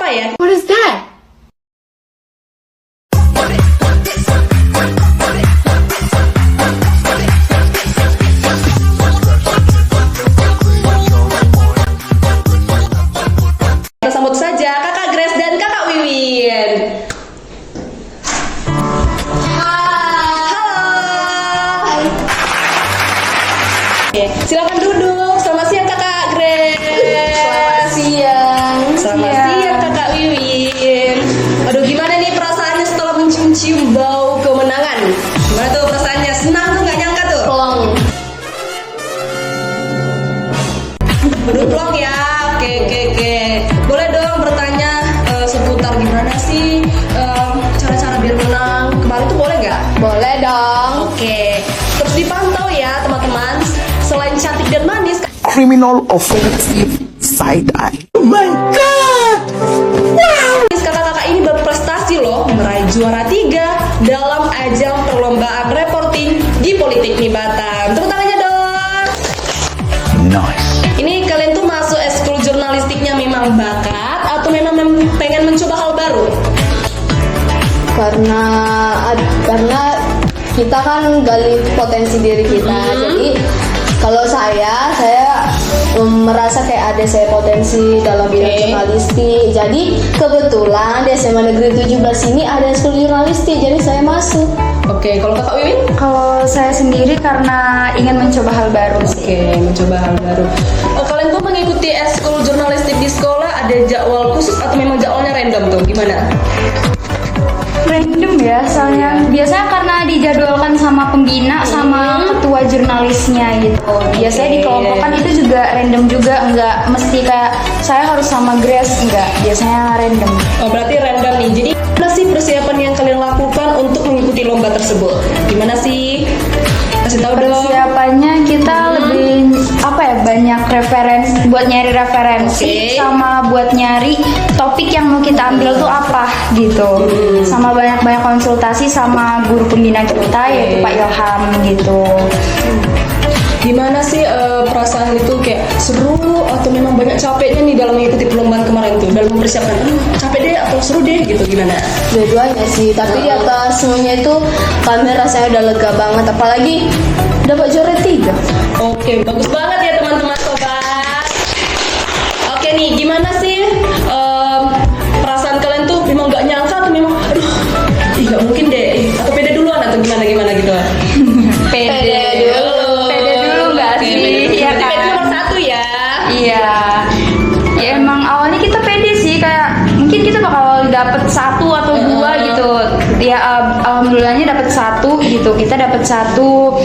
ya. What is that? Kita sambut saja Kakak Grace dan Kakak Wiwin. Hai. Oke, silakan duduk. Selamat siang Kakak Grace. Selamat siang Kakak Wiwin. Aduh, gimana nih perasaannya setelah mencium-cium bau kemenangan? Gimana tuh perasaannya? Senang tuh, nggak nyangka tuh? Plong. Aduh, plong ya. Oke. Boleh dong bertanya seputar gimana sih cara-cara biar menang kemarin tuh, boleh nggak? Boleh dong. Oke. Terus dipantau ya teman-teman. Selain cantik dan manis, Criminal offensive side eye. Oh my god! kakak-kakak ini berprestasi loh, meraih juara 3 dalam ajang perlombaan reporting di Politeknik Batam. Tepuk tangannya dong. Nice. Ini kalian tuh masuk ekskul jurnalistiknya memang bakat atau memang pengen mencoba hal baru? Karena kita kan gali potensi diri kita. Jadi kalau saya merasa kayak ada saya potensi dalam bidang jurnalistik. Jadi kebetulan di SMA Negeri 17 ini ada ekskul jurnalistik, jadi saya masuk. Oke, kalau kakak Wiwin? Kalau saya sendiri karena ingin mencoba hal baru sih. Oke, mencoba hal baru. Kalian tuh mengikuti ekskul jurnalistik di sekolah ada jadwal khusus atau memang jadwalnya random tuh? Gimana? Random ya, soalnya biasanya karena dijadwalkan sama pembina sama ketua jurnalisnya gitu. Biasanya dikelompokkan itu juga random juga, nggak mesti kayak saya harus sama Grace, enggak. Biasanya random. Oh, berarti random nih. Jadi gimana sih persiapan yang kalian lakukan untuk mengikuti lomba tersebut? Gimana sih? Kasih tahu dong. Persiapannya kita lebih banyak referensi, buat nyari referensi sama buat nyari topik yang mau kita ambil tuh apa gitu. Sama banyak konsultasi sama guru pembina kita yaitu Pak Ilham gitu. Gimana sih perasaan itu, kayak seru atau memang banyak capeknya nih dalam mengikuti perlombaan kemarin tuh, dalam mempersiapkan capek deh atau seru deh gitu, gimana? Dua-duanya sih, tapi di atas semuanya itu kami rasanya udah lega banget, apalagi dapat juara 3. Oke, bagus banget ya teman-teman sobat. Oke nih, gimana sih perasaan kalian tuh, memang gak nyangka atau memang aduh, gak mungkin deh, atau pede duluan atau gimana gitu? Pede dulu nggak sih? Iya kan? Pede nomor 1 ya. Iya. Ya emang awalnya kita pede sih, kayak mungkin kita bakal dapet 1 atau 2 gitu. Ya alhamdulillahnya dapet 1 gitu. Kita dapet 1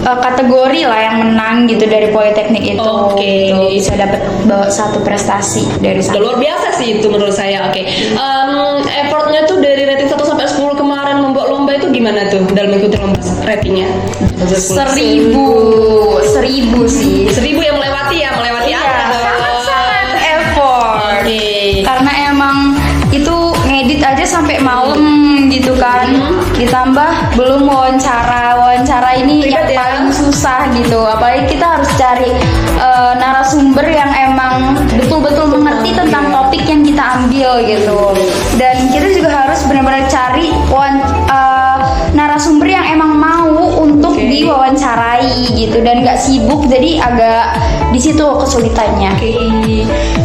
kategori lah yang menang gitu dari Politeknik itu. Oke. Gitu. Bisa dapet 1 prestasi dari Udah sana. luar biasa sih itu menurut saya. Oke. Effortnya tuh dari rating 1 sampai 10 kemarin membuat lomba itu gimana tuh dalam mengikuti lomba ratingnya? 1000 sih. 1000 yang melewati Iya, angka. sangat effort. Oke. Karena emang itu ngedit aja sampai malam gitu kan. Ditambah belum wawancara ini Ribet yang ya? paling susah gitu. Apalagi kita harus cari narasumber yang emang betul-betul mengerti tentang topik yang kita ambil gitu. Dan kita juga harus benar-benar cari narasumber yang emang mau untuk diwawancarai gitu dan nggak sibuk, jadi agak di situ kesulitannya. Oke.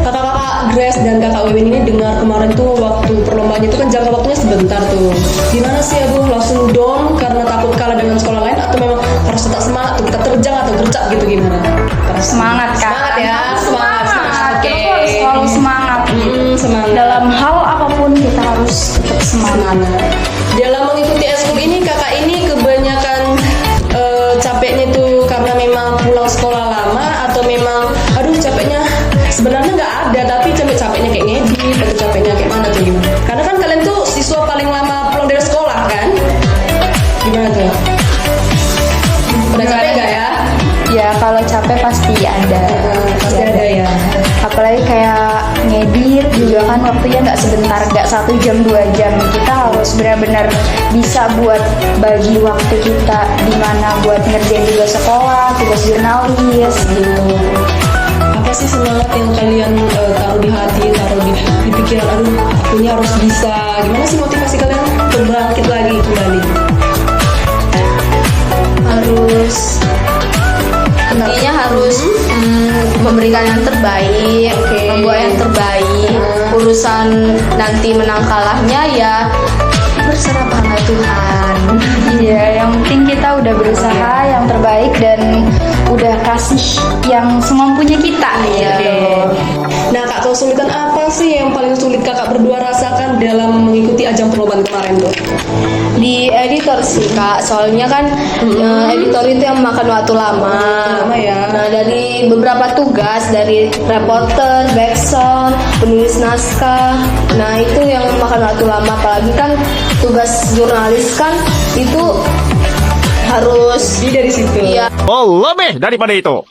Kakak-kakak Grace dan kakak Wiwin ini dengar kemarin tuh waktu perlombaannya itu kan jangka waktunya sebentar tuh. Gimana sih aduh, langsung down karena takut kalah dengan sekolah lain atau memang harus tetap semangat tuh, kita terjang atau gercep gitu, gimana? Semangat kan? Semangat ya, semangat. Kita tuh harus selalu semangat. Semangat. Dalam hal apapun kita harus tetap semangat. Dalam mengikuti ekskul ini kakak ini kebanyakan capeknya tuh karena memang pulang sekolah lama atau memang aduh capeknya sebenarnya nggak ada tapi capeknya kayak ngedit atau capeknya kayak mana tuh, gimana? Karena kan kalian tuh siswa paling lama pulang dari sekolah kan? Gimana tuh? Udah capek nggak ya? Ya kalau capek pasti ada. Pasti ada ya. Apalagi kayak ngedit juga kan waktunya nggak sebentar, nggak 1 jam 2 jam. Kita harus benar-benar bisa buat bagi waktu kita di mana buat ngerjain tugas sekolah, tugas jurnalis gitu. Apa sih semangat yang kalian taruh di hati, taruh di pikiran? Aduh, aku ini harus bisa. Gimana sih motivasi kalian untuk bangkit lagi kembali? Harus intinya harus memberikan yang terbaik, membuat yang terbaik. Urusan nanti menang kalahnya ya berserah pada Tuhan. Iya, yang penting kita udah berusaha yang terbaik dan udah kasih yang semampunya kita. Iya. Nah, Kak, kesulitan apa sih yang paling sulit kakak berdua rasakan dalam mengikuti ajang perlombaan kemarin tuh? Di editor sih Kak, soalnya kan editor itu yang makan waktu lama. Lama ya. Nah, dari beberapa tugas, dari reporter, backsound, penulis naskah, nah itu yang makan waktu lama. Apalagi kan tugas jurnalis kan itu harus Dari situ. iya Oh, lebih daripada itu.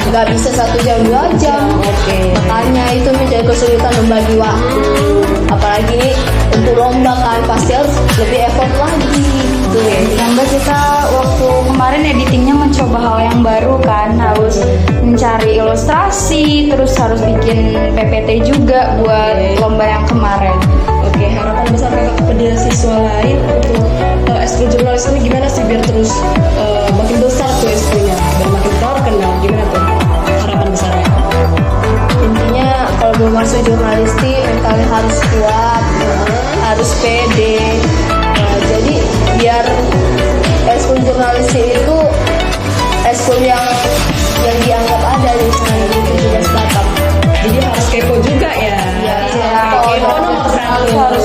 nggak bisa 1 jam 2 jam. Oke. Makanya itu menjadi kesulitan membagi waktu. Apalagi ini untuk lomba kan pasti harus lebih effort lagi. Gitu. Tambah kita waktu kemarin editingnya mencoba hal yang baru kan, harus mencari ilustrasi, terus harus bikin PPT juga buat lomba yang kemarin. Oke, harapan besar kakak kepada siswa lain untuk eskul jurnalis ini gimana sih biar terus makin besar tuh eskulnya dan makin terkenal, gimana tuh harapan besarnya? Intinya kalau mau masuk jurnalistik mentalnya harus kuat, harus pede. Nah, jadi biar eskul jurnalistik itu eskul yang dianggap ada di sana itu juga startup. Jadi harus kepo juga ya. Iya, Kepo nomor 1.